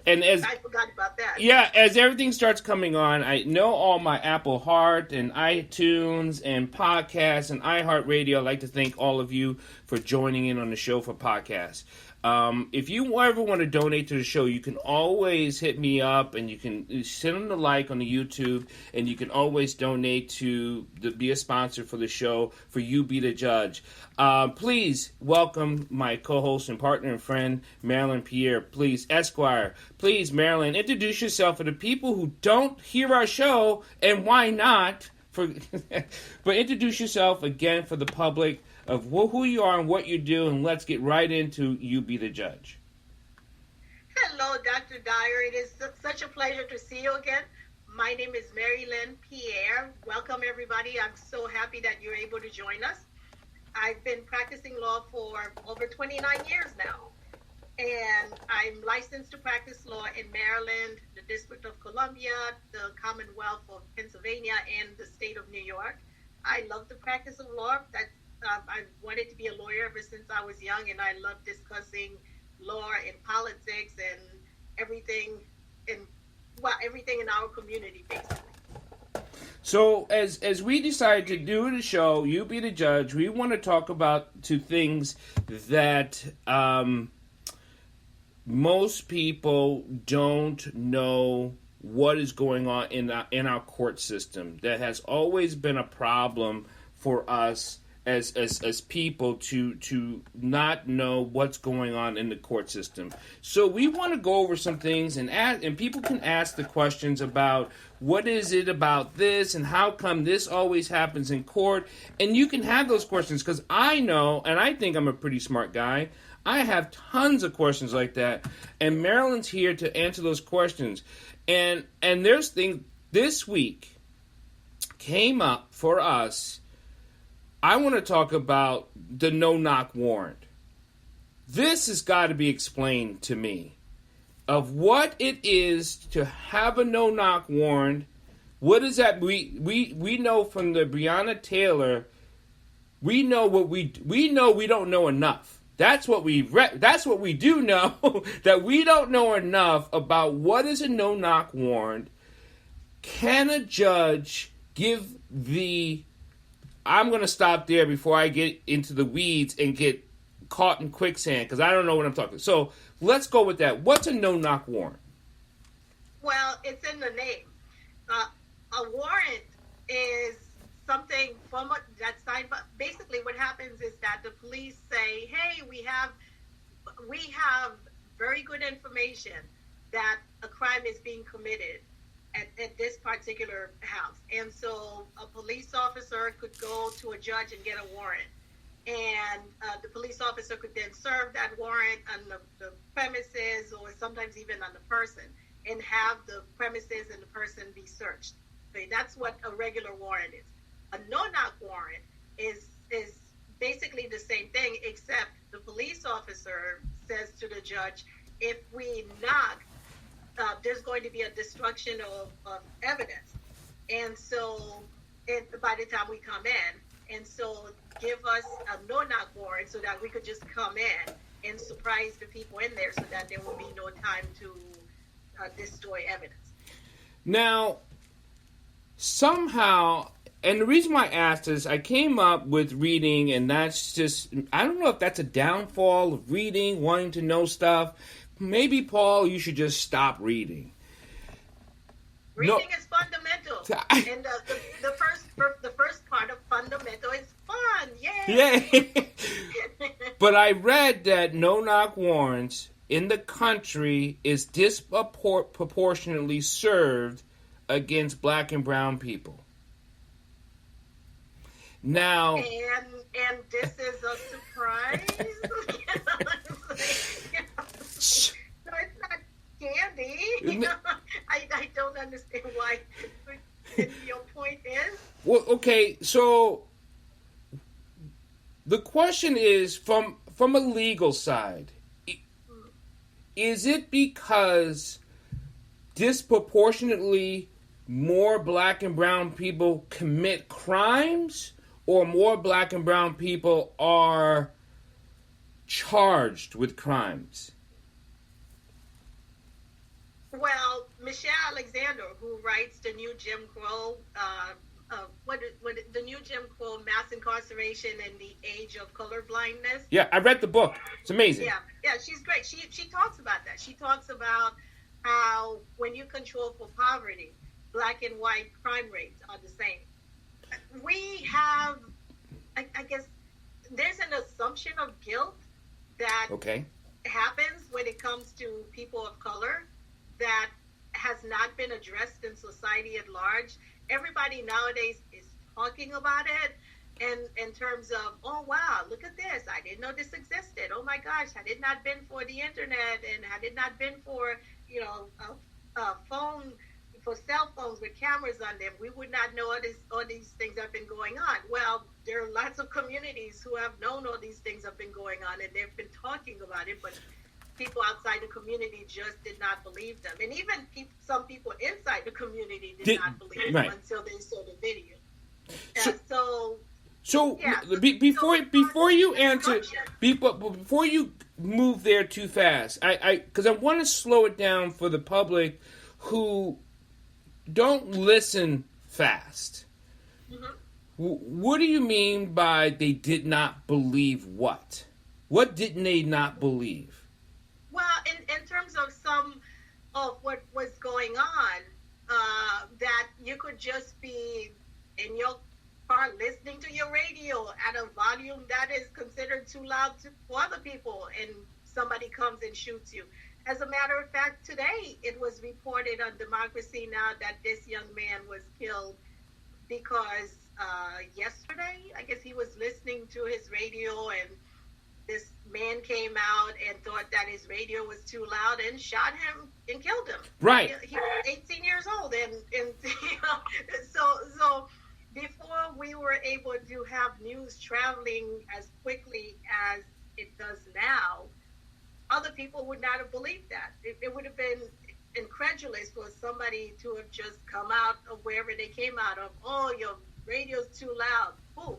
And as I forgot about that. yeah, as everything starts coming on, I know all my Apple Heart and iTunes and podcasts and iHeartRadio. I'd like to thank all of you for joining in on the show for podcasts. If you ever want to donate to the show, you can always hit me up, and you can send them the like on the YouTube, and you can always donate to be a sponsor for the show, for You Be the Judge. Please welcome my co-host and partner and friend, Marylin Pierre. Please, Esquire. Please, Marylin, introduce yourself for the people who don't hear our show, and why not? But introduce yourself again for the public of who you are and what you do, and let's get right into You Be the Judge. Hello, Dr. Dyer. It is such a pleasure to see you again. My name is Marylin Pierre. Welcome, everybody. I'm so happy that you're able to join us. I've been practicing law for over 29 years now, and I'm licensed to practice law in Maryland, the District of Columbia, the Commonwealth of Pennsylvania, and the state of New York. I love the practice of law. I've wanted to be a lawyer ever since I was young, and I love discussing law and politics and everything in our community, basically. So as we decided to do the show, You Be the Judge, we want to talk about two things that most people don't know what is going on in our court system. That has always been a problem for us as people to not know what's going on in the court system. So we want to go over some things and people can ask the questions about what is it about this and how come this always happens in court. And you can have those questions because I know, and I think I'm a pretty smart guy, I have tons of questions like that. And Marylin's here to answer those questions. And there's things this week came up for us. I want to talk about the no-knock warrant. This has got to be explained to me of what it is to have a no-knock warrant. What is that? We know from the Breonna Taylor. We know we know we don't know enough. That's what that's what we do know, that we don't know enough about what is a no-knock warrant. Can a judge give the... I'm going to stop there before I get into the weeds and get caught in quicksand because I don't know what I'm talking. So let's go with that. What's a no-knock warrant? Well, it's in the name. A warrant is something that's signed. But basically, what happens is that the police say, "Hey, we have very good information that a crime is being committed at this particular house." And so a police officer could go to a judge and get a warrant. And the police officer could then serve that warrant on the premises or sometimes even on the person and have the premises and the person be searched. Okay, that's what a regular warrant is. A no-knock warrant is basically the same thing, except the police officer says to the judge, if we knock, there's going to be a destruction of evidence. And so by the time we come in, and so give us a no-knock warrant so that we could just come in and surprise the people in there so that there will be no time to destroy evidence. Now, somehow, and the reason why I asked is I came up with reading, and that's just, I don't know if that's a downfall of reading, wanting to know stuff. Maybe, Paul, you should just stop reading. Reading is fundamental. And the first part of fundamental is fun. Yay! Yay! But I read that no-knock warrants in the country is disproportionately served against black and brown people. Now... And this is a surprise. So it's not candy. I don't understand why your point is. Well, okay, so the question is from a legal side, is it because disproportionately more black and brown people commit crimes, or more black and brown people are charged with crimes? Alexander, who writes the new Jim Crow, the new Jim Crow mass incarceration and the age of colorblindness. Yeah, I read the book. It's amazing. Yeah, she's great. She talks about that. She talks about how when you control for poverty, black and white crime rates are the same. We have, I guess, there's an assumption of guilt that happens when it comes to people of color that has not been addressed in society at large. Everybody nowadays is talking about it, and in terms of, oh wow, look at this, I didn't know this existed. Oh my gosh, had it not been for the internet, and had it not been for a phone, for cell phones with cameras on them, we would not know all these things have been going on. Well, there are lots of communities who have known all these things have been going on, and they've been talking about it, but people outside the community just did not believe them. And even some people inside the community did not believe them until they saw the video. Before you answer, before you move there too fast, because I want to slow it down for the public who don't listen fast. Mm-hmm. What do you mean by they did not believe what? What didn't they not believe? Well, in terms of some of what was going on, that you could just be in your car listening to your radio at a volume that is considered too loud for other people, and somebody comes and shoots you. As a matter of fact, today it was reported on Democracy Now! That this young man was killed because yesterday, I guess he was listening to his radio, and this man came out and thought that his radio was too loud and shot him and killed him. Right. He was 18 years old, and so before we were able to have news traveling as quickly as it does now, other people would not have believed that. It would have been incredulous for somebody to have just come out of wherever they came out of. Oh, your radio's too loud. Boom.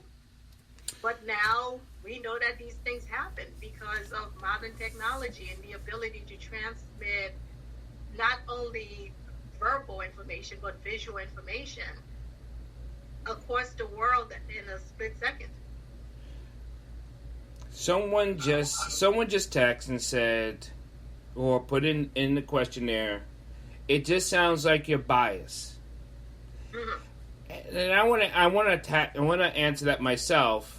But now we know that these things happen because of modern technology and the ability to transmit not only verbal information, but visual information across the world in a split second. Someone just texted and said, or put in the questionnaire, it just sounds like you're biased. Mm-hmm. And I want to answer that myself.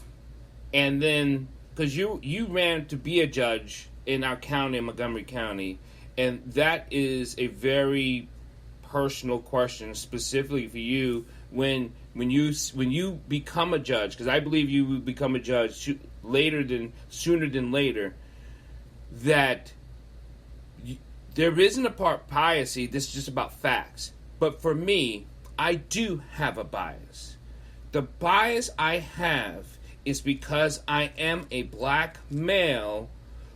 And then, because you ran to be a judge in our county, in Montgomery County, and that is a very personal question, specifically for you when you become a judge. Because I believe you will become a judge sooner than later. That there isn't a part bias. This is just about facts. But for me, I do have a bias. The bias I have is because I am a black male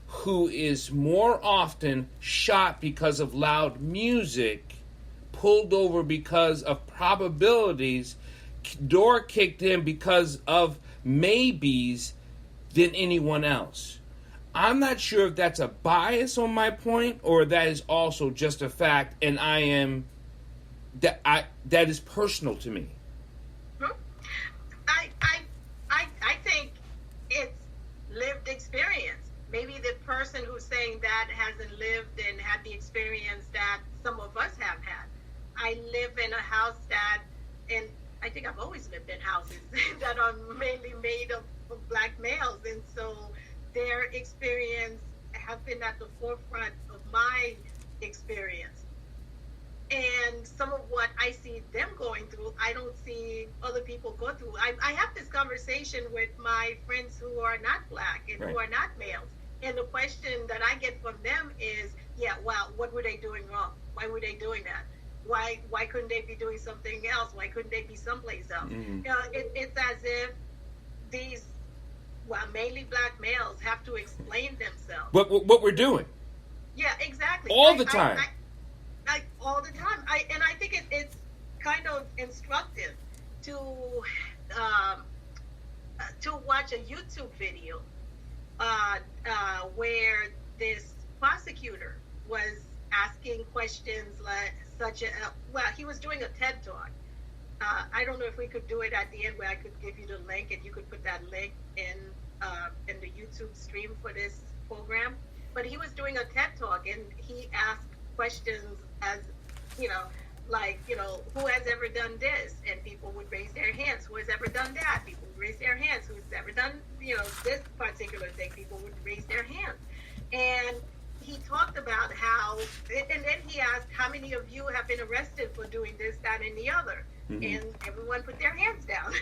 who is more often shot because of loud music, pulled over because of probabilities, door kicked in because of maybes than anyone else. I'm not sure if that's a bias on my point or that is also just a fact, and that is personal to me. I think it's lived experience. Maybe the person who's saying that hasn't lived and had the experience that some of us have had. I live in a house and I think I've always lived in houses that are mainly made of black males, and so their experience have been at the forefront of my experience. And some of what I see them going through, I don't see other people go through. I have this conversation with my friends who are not black and who are not males. And the question that I get from them is, what were they doing wrong? Why were they doing that? Why couldn't they be doing something else? Why couldn't they be someplace else? Mm-hmm. It's as if these, mainly black males have to explain themselves. What we're doing. Yeah, exactly. All the time. All the time. I think it's kind of instructive to watch a YouTube video where this prosecutor was asking questions such a well, he was doing a TED talk. I don't know if we could do it at the end where I could give you the link and you could put that link in the YouTube stream for this program. But he was doing a TED talk and he asked questions as, you know, like, you know, who has ever done this? And people would raise their hands. Who has ever done that? People would raise their hands. Who's ever done, you know, this particular thing? People would raise their hands. And he talked about how, and then he asked, how many of you have been arrested for doing this, that, and the other? Mm-hmm. And everyone put their hands down.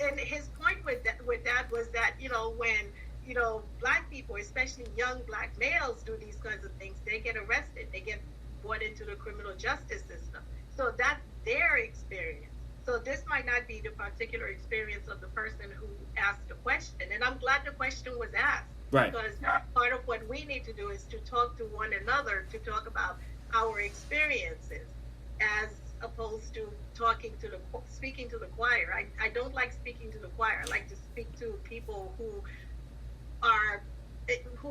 and his point with that was that, you know, when, you know, black people, especially young black males, do these kinds of things, they get arrested. They get brought into the criminal justice system. So that's their experience. So this might not be the particular experience of the person who asked the question. And I'm glad the question was asked. Right. Because part of what we need to do is to talk to one another, to talk about our experiences, as opposed to speaking to the choir. I don't like speaking to the choir. I like to speak to people who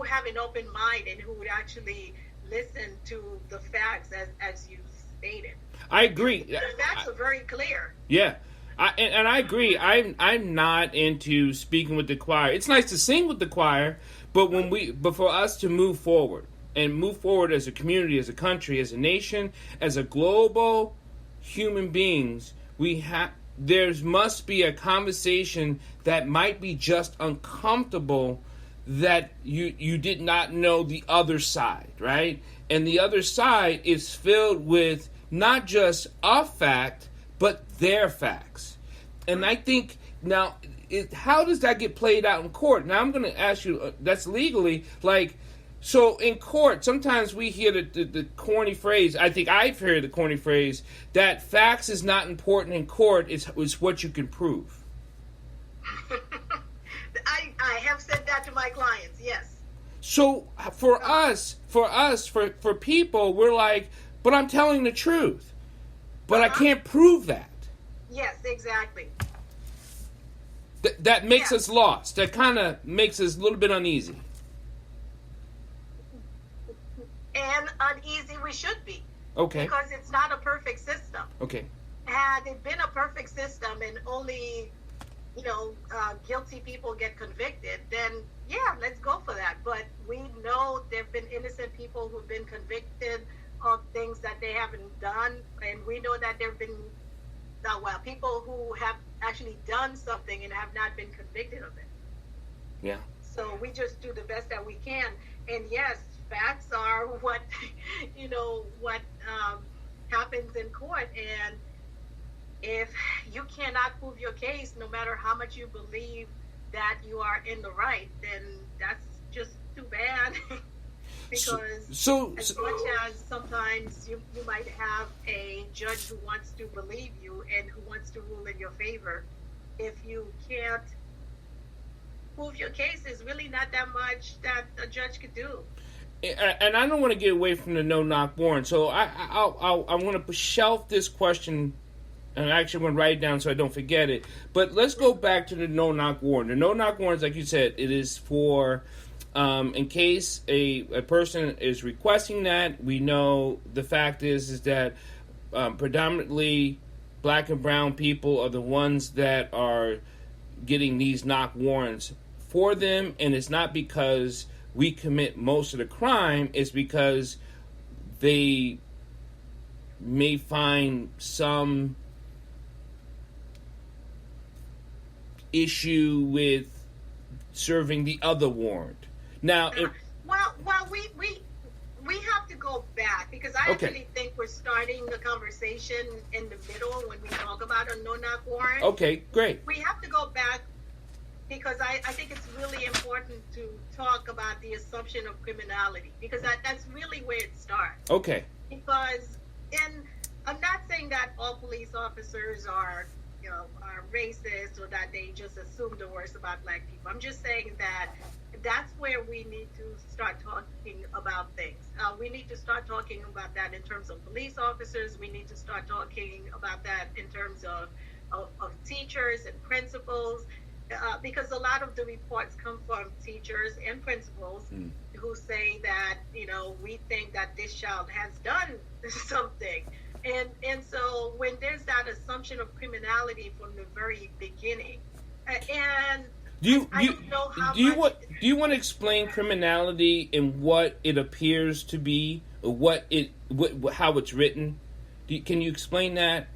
have an open mind and who would actually listen to the facts as you stated. I agree. The facts are very clear. Yeah. And I agree. I'm not into speaking with the choir. It's nice to sing with the choir, but for us to move forward as a community, as a country, as a nation, as a global human beings, there must be a conversation that might be just uncomfortable, that you did not know the other side, right? And the other side is filled with not just a fact, but their facts. And I think now, how does that get played out in court? Now I'm going to ask you, that's legally, like, so in court, sometimes we hear the corny phrase, I think I've heard the corny phrase, that facts is not important in court, it's what you can prove. I have said that to my clients, yes. So for people, we're like, but I'm telling the truth. But I can't prove that. Yes, exactly. That makes us lost. That kind of makes us a little bit uneasy. And uneasy we should be. Okay. Because it's not a perfect system. Okay. Had it been a perfect system and only, you know, guilty people get convicted, then yeah, let's go for that. But we know there have been innocent people who've been convicted of things that they haven't done, and we know that there have been people who have actually done something and have not been convicted of it. Yeah. So we just do the best that we can. And yes, facts are what happens in court. And if you cannot prove your case, no matter how much you believe that you are in the right, then that's just too bad. Because as much as sometimes you might have a judge who wants to believe you and who wants to rule in your favor, if you can't prove your case, there's really not that much that a judge could do. And I don't want to get away from the no-knock warrant, so I want to shelf this question, and I actually want to write it down so I don't forget it. But let's go back to the no-knock warrant. The no-knock warrant, like you said, it is for... in case a person is requesting that. We know the fact is that predominantly black and brown people are the ones that are getting these knock warrants for them, and it's not because we commit most of the crime, it's because they may find some issue with serving the other warrant. Now, we have to go back, because I actually think we're starting the conversation in the middle when we talk about a no-knock warrant. Okay, great. We have to go back because I think it's really important to talk about the assumption of criminality, because that's really where it starts. Okay. Because I'm not saying that all police officers are racist or that they just assume the worst about black people. I'm just saying that that's where we need to start talking about things. We need to start talking about that in terms of police officers. We need to start talking about that in terms of teachers and principals. because a lot of the reports come from teachers and principals who say that, we think that this child has done something. And so when there's that assumption of criminality from the very beginning, and I don't know how do you much. do you want to explain criminality and what it appears to be, or how it's written? Can you explain that?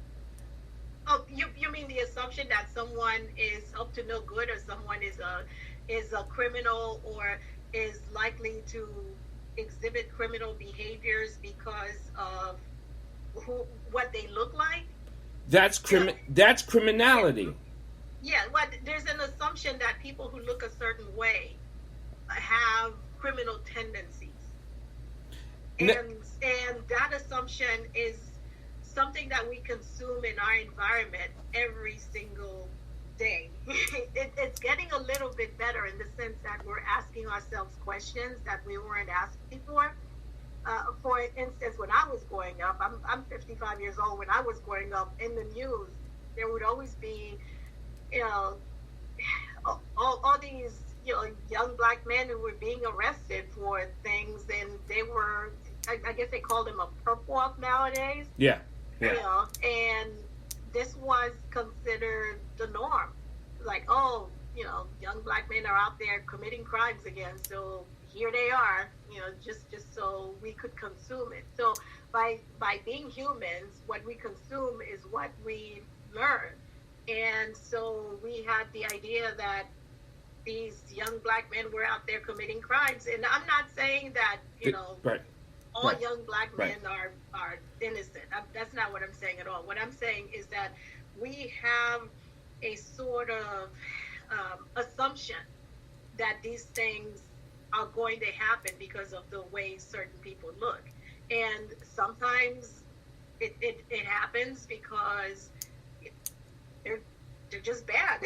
Oh, you mean the assumption that someone is up to no good, or someone is a criminal, or is likely to exhibit criminal behaviors because of what they look like? That's That's criminality. Yeah, well, there's an assumption that people who look a certain way have criminal tendencies, and that assumption is something that we consume in our environment every single day. It's getting a little bit better in the sense that we're asking ourselves questions that we weren't asked before. For instance, when I was growing up, I'm 55 years old. When I was growing up, in the news, there would always be, all these, young black men who were being arrested for things, and they were, I guess they call them a perp walk nowadays. Yeah. And this was considered the norm. Like, young black men are out there committing crimes again, so here they are, just so we could consume it. So by being humans, what we consume is what we learn. And so we had the idea that these young black men were out there committing crimes. And I'm not saying that, right. all young black men are innocent. That's not what I'm saying at all. What I'm saying is that we have a sort of assumption that these things are going to happen because of the way certain people look. And sometimes it happens because they're just bad.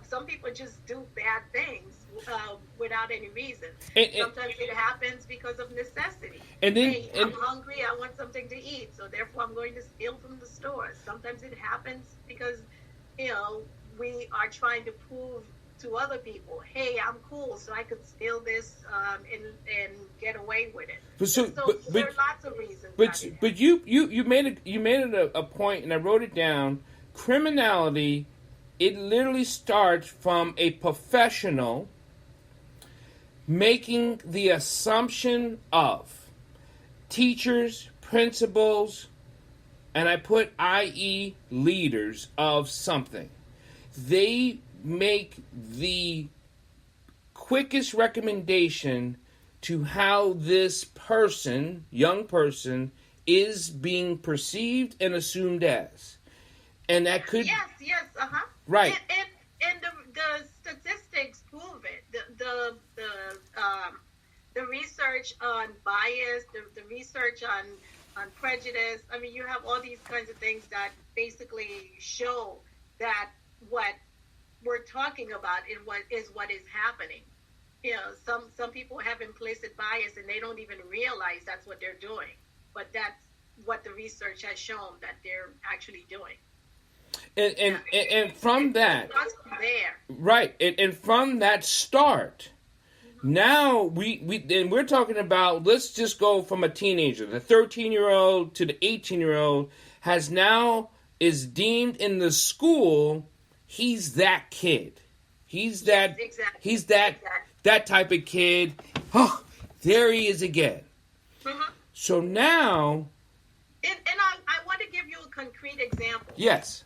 Some people just do bad things without any reason. Sometimes it happens because of necessity. I'm hungry, I want something to eat, so therefore I'm going to steal from the store. Sometimes it happens because, we are trying to prove to other people, hey, I'm cool, so I could steal this and get away with it. But there are lots of reasons. But you made it a point, and I wrote it down. Criminality, it literally starts from a professional making the assumption of teachers, principals, and I put i.e. leaders of something. They make the quickest recommendation to how this person, young person, is being perceived and assumed as. And that could... Yes, Right. And the statistics prove it. The research on bias, the research on prejudice. I mean, you have all these kinds of things that basically show that what we're talking about is what is happening. Some people have implicit bias and they don't even realize that's what they're doing. But that's what the research has shown that they're actually doing. And from that, there. Right, and from that start, now we're talking about, let's just go from a teenager, the 13-year-old to the 18-year-old is deemed in the school, he's that kid. He's that, exactly. He's that type of kid. Oh, there he is again. Mm-hmm. So now... And I want to give you a concrete example. Yes.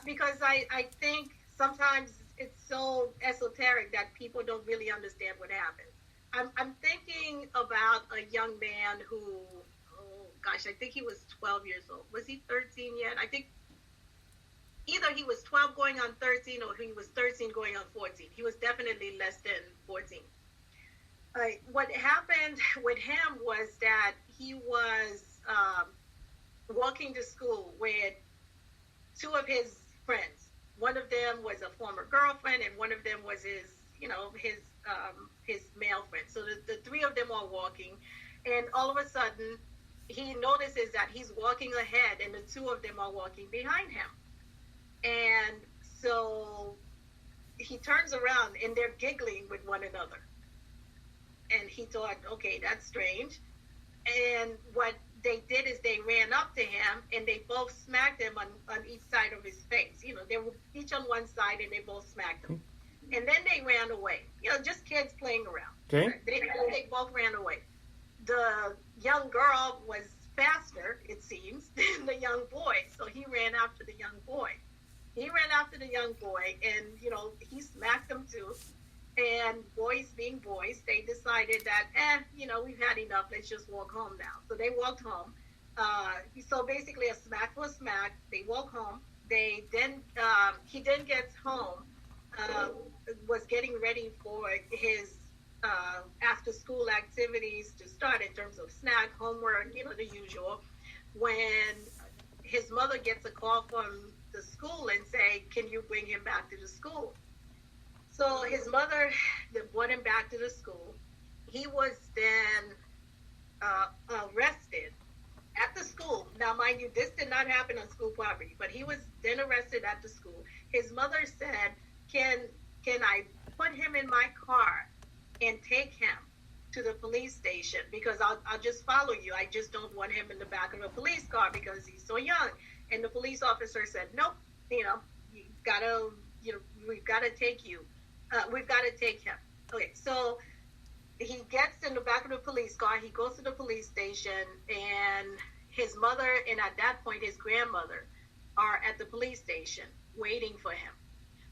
Because I think sometimes it's so esoteric that people don't really understand what happened. I'm thinking about a young man who, I think he was 12 years old. Was he 13 yet? I think either he was 12 going on 13 or he was 13 going on 14. He was definitely less than 14. What happened with him was that he was walking to school with two of his friends. One of them was a former girlfriend, and one of them was his male friend. So the three of them are walking, and all of a sudden, he notices that he's walking ahead, and the two of them are walking behind him. And so he turns around and they're giggling with one another. And he thought, okay, that's strange. And what they did is they ran up to him and they both smacked him on each side of his face. They were each on one side and they both smacked him. And then they ran away. Just kids playing around. Okay. They both ran away. The young girl was faster, it seems, than the young boy. So he ran after the young boy. And, he smacked him too. And boys being boys, they decided that, we've had enough. Let's just walk home now. So they walked home. So basically a smack for a smack. They walk home. He then gets home, was getting ready for his after school activities to start in terms of snack, homework, the usual. When his mother gets a call from the school and say, can you bring him back to the school? So his mother brought him back to the school. He was then arrested at the school. Now, mind you, this did not happen on school property, but he was then arrested at the school. His mother said, can I put him in my car and take him to the police station? Because I'll just follow you. I just don't want him in the back of a police car because he's so young. And the police officer said, nope, we've got to take you. We've got to take him. Okay, so he gets in the back of the police car. He goes to the police station, and his mother and at that point his grandmother are at the police station waiting for him.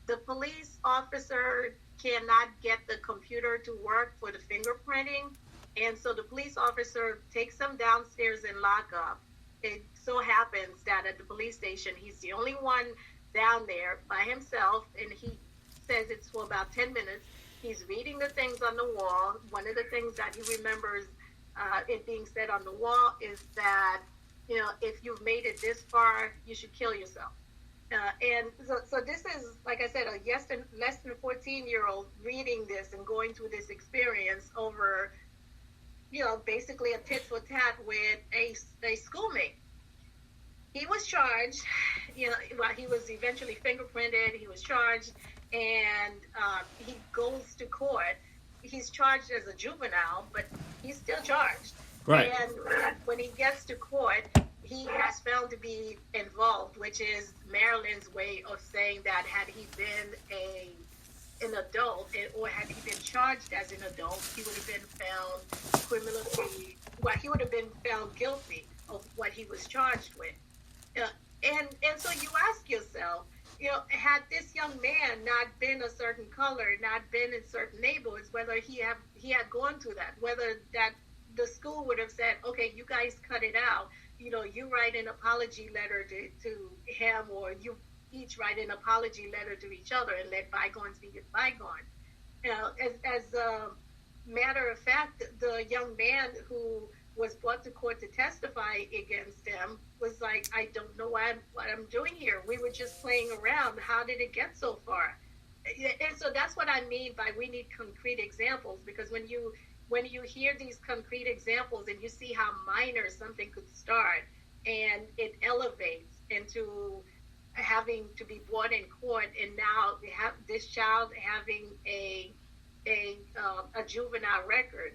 The police officer cannot get the computer to work for the fingerprinting, and so the police officer takes him downstairs in lockup. It so happens that at the police station, he's the only one down there by himself, and he says it's for about 10 minutes. He's reading the things on the wall. One of the things that he remembers it being said on the wall is that, if you've made it this far, you should kill yourself. And so this is, like I said, less than 14-year-old reading this and going through this experience over, basically a tit for tat with a schoolmate. He was charged, he was eventually fingerprinted, he was charged, and he goes to court. He's charged as a juvenile, but he's still charged. Right. And when he gets to court, he has found to be involved, which is Marylin's way of saying that had he been an adult, or had he been charged as an adult, he would have been found he would have been found guilty of what he was charged with. And so you ask yourself, had this young man not been a certain color, not been in certain neighborhoods, whether he had gone through that, whether that the school would have said, okay, you guys cut it out. You write an apology letter to him, or you each write an apology letter to each other and let bygones be bygones. As a matter of fact, the young man who was brought to court to testify against him was like, I don't know what I'm doing here. We were just playing around. How did it get so far? And so that's what I mean by we need concrete examples, because when you hear these concrete examples and you see how minor something could start and it elevates into having to be brought in court, and now they have this child having a juvenile record,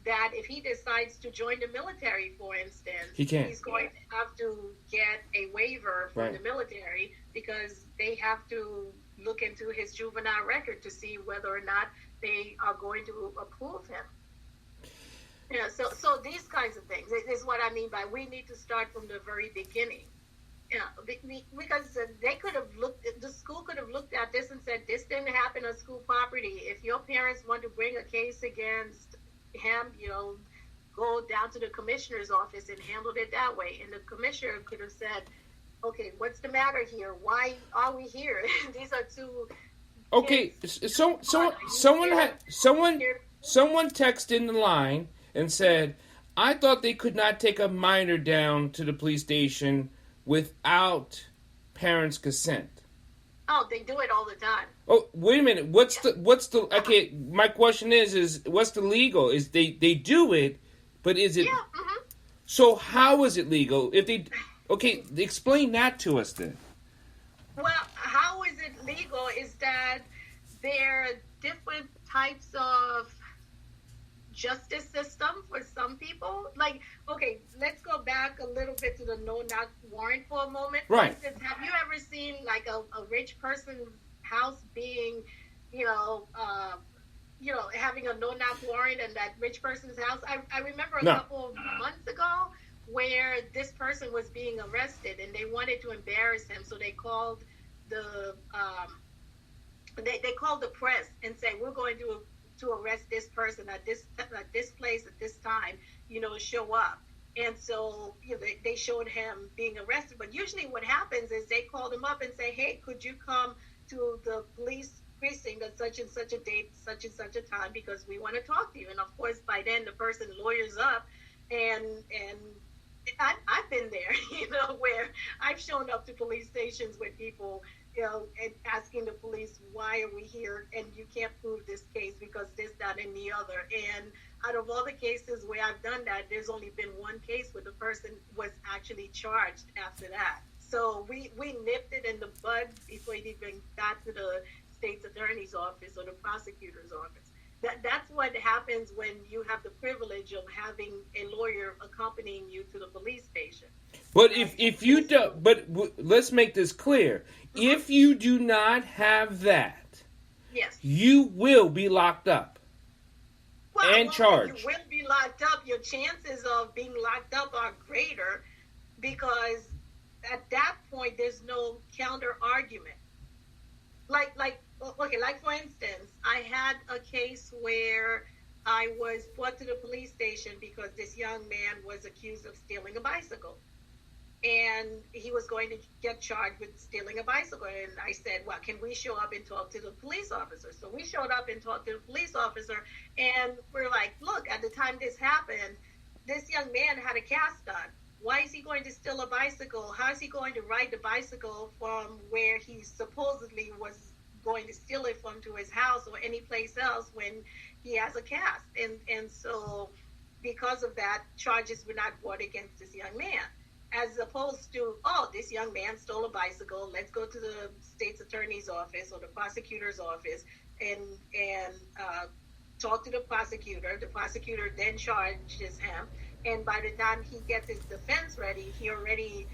that if he decides to join the military, for instance, he's going to have to get a waiver from the military, because they have to look into his juvenile record to see whether or not they are going to approve him. So these kinds of things is what I mean by we need to start from the very beginning. Because they could have the school could have looked at this and said, this didn't happen on school property. If your parents want to bring a case against him, go down to the commissioner's office and handle it that way. And the commissioner could have said, okay, what's the matter here? Why are we here? These are two. Okay, so someone texted in the line and said, I thought they could not take a minor down to the police station without parents' consent. Oh, they do it all the time. Oh, wait a minute. What's the okay, my question is what's the legal? Is they do it, but is it So how is it legal? If they explain that to us then. Well, how is it legal is that there are different types of justice system for some people. Like, okay, let's go back a little bit to the no-knock warrant for a moment. Right. For instance, have you ever seen like a rich person's house being, you know, having a no-knock warrant in that rich person's house? I remember a couple of months ago where this person was being arrested and they wanted to embarrass him, so they called the they called the press and said, we're going to arrest this person at this place at this time, you know, show up. And so, you know, they showed him being arrested. But usually what happens is they call him up and say, hey, could you come to the police precinct at such and such a date, such and such a time, because we want to talk to you. And of course, by then the person lawyers up, and I've been there, you know, where I've shown up to police stations with people, you know, and asking the police, why are we here? And you can't prove this case because this, that, and the other. And out of all the cases where I've done that, there's only been one case where the person was actually charged after that. So we nipped it in the bud before it even got to the state's attorney's office or the prosecutor's office. That's what happens when you have the privilege of having a lawyer accompanying you to the police station. But if you do, let's make this clear. Mm-hmm. If you do not have that, yes, you will be locked up and charged. You will be locked up. Your chances of being locked up are greater because at that point there's no counter argument. Like for instance, I had a case where I was brought to the police station because this young man was accused of stealing a bicycle. And he was going to get charged with stealing a bicycle. And I said, well, can we show up and talk to the police officer? So we showed up and talked to the police officer. And we're like, look, at the time this happened, this young man had a cast on. Why is he going to steal a bicycle? How is he going to ride the bicycle from where he supposedly was going to steal it from to his house or any place else when he has a cast? And so because of that, charges were not brought against this young man. As opposed to, oh, this young man stole a bicycle, let's go to the state's attorney's office or the prosecutor's office and talk to the prosecutor. The prosecutor then charges him. And by the time he gets his defense ready, he already,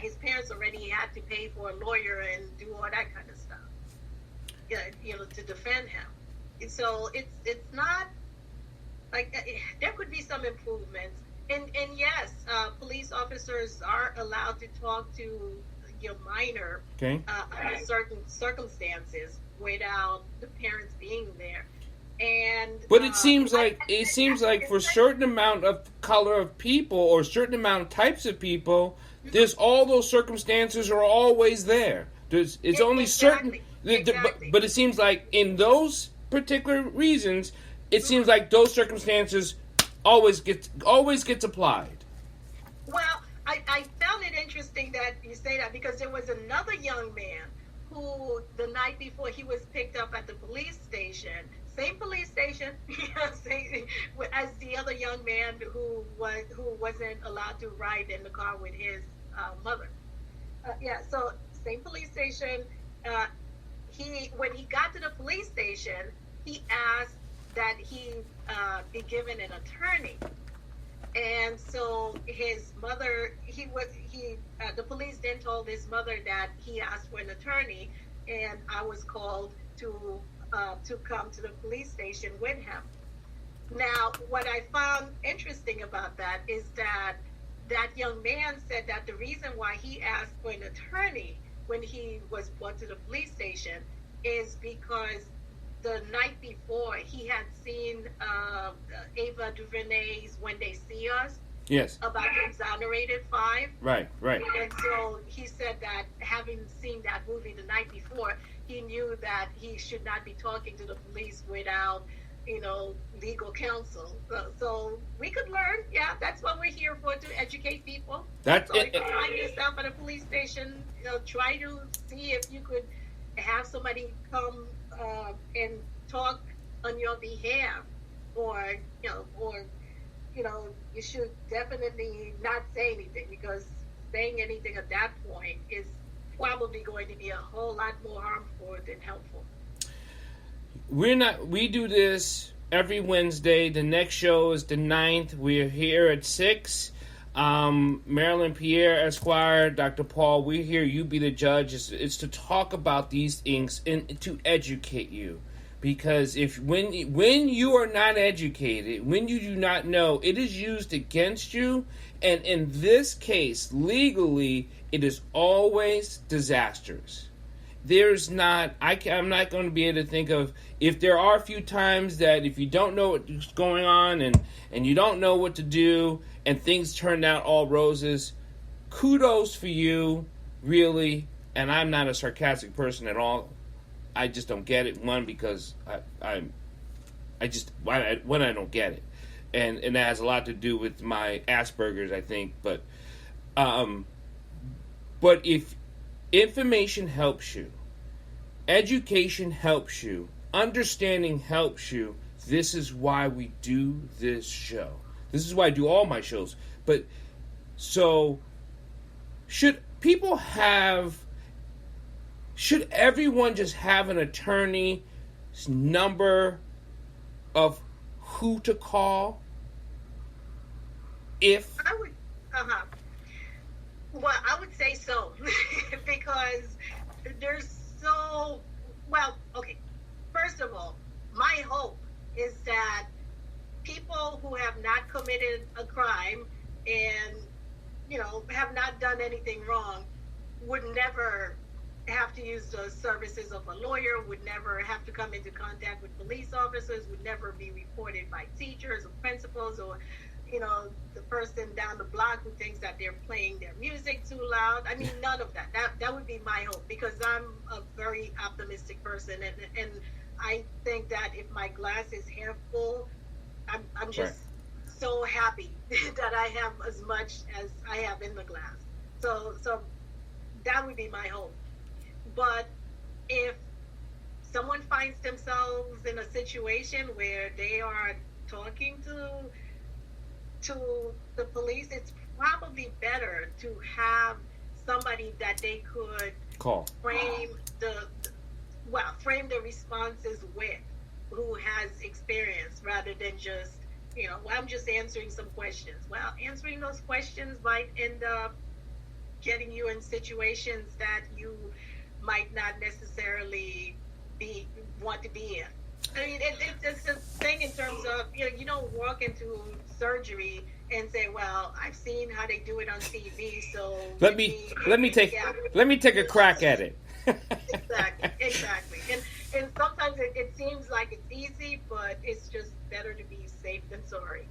his parents already had to pay for a lawyer and do all that kind of stuff, to defend him. And so it's not, like, there could be some improvements. And yes, police officers are allowed to talk to minor under certain circumstances without the parents being there. But it seems like for a certain amount of color of people or a certain amount of types of people, there's all those circumstances are always there. It's only certain, but it seems like in those particular reasons, it seems like those circumstances always gets applied. Well, I found it interesting that you say that because there was another young man who the night before he was picked up at the police station, same police station, as the other young man who wasn't allowed to ride in the car with his mother. So same police station. When he got to the police station, he asked that he be given an attorney, and so his mother, the police then told his mother that he asked for an attorney, and I was called to come to the police station with him. Now, what I found interesting about that is that young man said that the reason why he asked for an attorney when he was brought to the police station is because the night before he had seen Ava DuVernay's When They See Us. Yes. About the Exonerated Five. Right. And so he said that having seen that movie the night before, he knew that he should not be talking to the police without, legal counsel. So we could learn. Yeah, that's what we're here for, to educate people. That's so if you find yourself at a police station, try to see if you could have somebody come and talk on your behalf, or you should definitely not say anything, because saying anything at that point is probably going to be a whole lot more harmful than helpful. We do this every Wednesday. The next show is the 9th. We're here at 6. Marylin, Pierre, Esquire, Dr. Paul, we're here. You be the judge. It's to talk about these things and to educate you. Because when you are not educated, when you do not know, it is used against you. And in this case, legally, it is always disastrous. I'm not going to be able to think of, if there are a few times that if you don't know what's going on and you don't know what to do and things turned out all roses, kudos for you, really. And I'm not a sarcastic person at all. I just don't get it. One, because I don't get it, and that has a lot to do with my Asperger's, I think. But if information helps you, education helps you, understanding helps you, this is why we do this show. This is why I do all my shows. But so should everyone just have an attorney's number of who to call? Well, I would say so. Because there's okay. First of all, my hope is that people who have not committed a crime and, have not done anything wrong would never have to use the services of a lawyer, would never have to come into contact with police officers, would never be reported by teachers or principals or, the person down the block who thinks that they're playing their music too loud. I mean, none of that. That would be my hope, because I'm a very optimistic person, and I think that if my glass is half full, I'm just so happy that I have as much as I have in the glass. So that would be my hope. But if someone finds themselves in a situation where they are talking to the police, it's probably better to have somebody that they could call, frame the responses with, who has experience, rather than just, I'm just answering some questions. Well, answering those questions might end up getting you in situations that you might not necessarily want to be in. I mean, it's a thing in terms of, you don't walk into surgery and say, well, I've seen how they do it on TV, so let me take a crack at it. Exactly. And sometimes it seems like it's easy, but it's just better to be safe than sorry.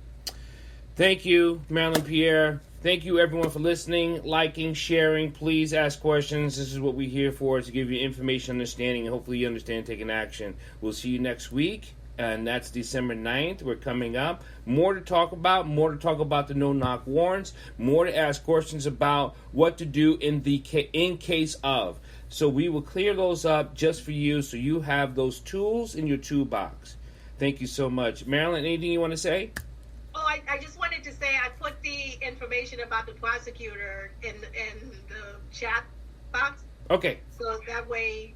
Thank you, Marylin, Pierre. Thank you, everyone, for listening, liking, sharing. Please ask questions. This is what we're here for, is to give you information, understanding, and hopefully you understand, taking action. We'll see you next week, and that's December 9th. We're coming up. More to talk about the no-knock warrants, more to ask questions about what to do in case of. So we will clear those up just for you, so you have those tools in your toolbox. Thank you so much. Marylin, anything you want to say? Oh, I just wanted to say I put the information about the prosecutor in the chat box. Okay. So that way,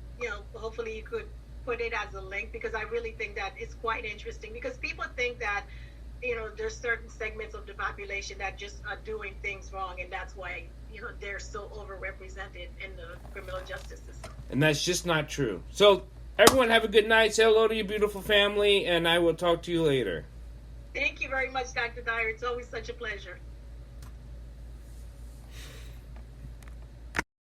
hopefully you could put it as a link, because I really think that it's quite interesting, because people think that, there's certain segments of the population that just are doing things wrong, and that's why, they're so overrepresented in the criminal justice system. And that's just not true. So everyone have a good night. Say hello to your beautiful family, and I will talk to you later. Thank you very much, Dr. Dyer. It's always such a pleasure.